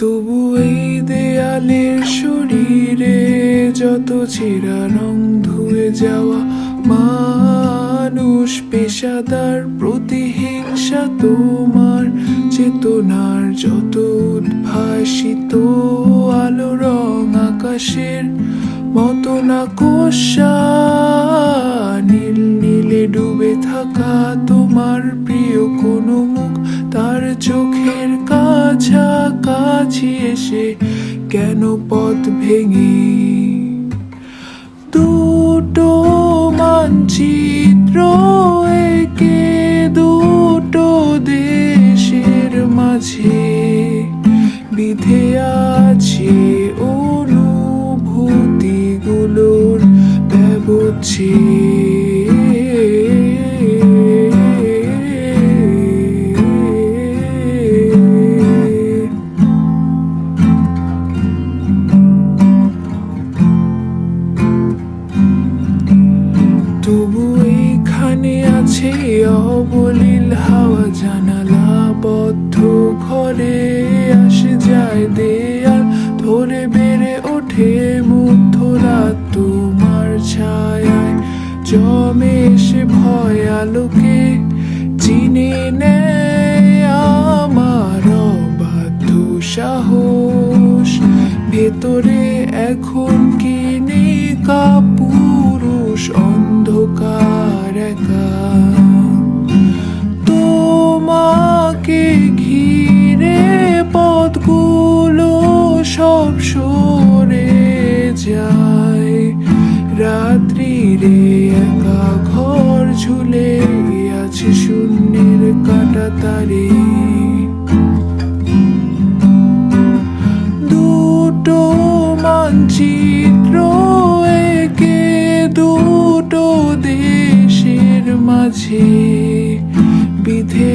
তবু এই দেয়ালের শরীরে যত ছেঁড়া রং ধুয়ে যাওয়া মানুষ, পেশাদার প্রতিহিংসা তোমার চেতনার যত উদ্ভাসিত আলো রং আকাশের মতো না কোষা নীল নীলে ডুবে থাকা তোমার প্রিয় কোনো মুখ তার চোখের কাছাকাছি এসে কেন পথ ভেঙে দুটো মানচিত্র একে দুটো দেশের মাঝে বিধে আছে অনুভূতিগুলোর তবু এইখানে আছে অবলীল হাওয়া, জানালা বদ্ধ ঘরে আসে যায় দেয়াল ধরে বেড়ে ওঠে মধ্যরাত তোমার ছায়ায় জমে এসে ভয় আলোকে চিনে নেয় আমার অবাধ্য সাহস। ভেতরে এখন কি নেই কাপুরুষ অন্ধকার একা, তোমাকে ঘিরে পথগুলো সব সরে যায়। রাত্রিরে একা ঘর ঝুলে আছে শূন্যের কাটা তারে, দুটো মানচিত্র একে দুটো দেশের মাঝে বিধে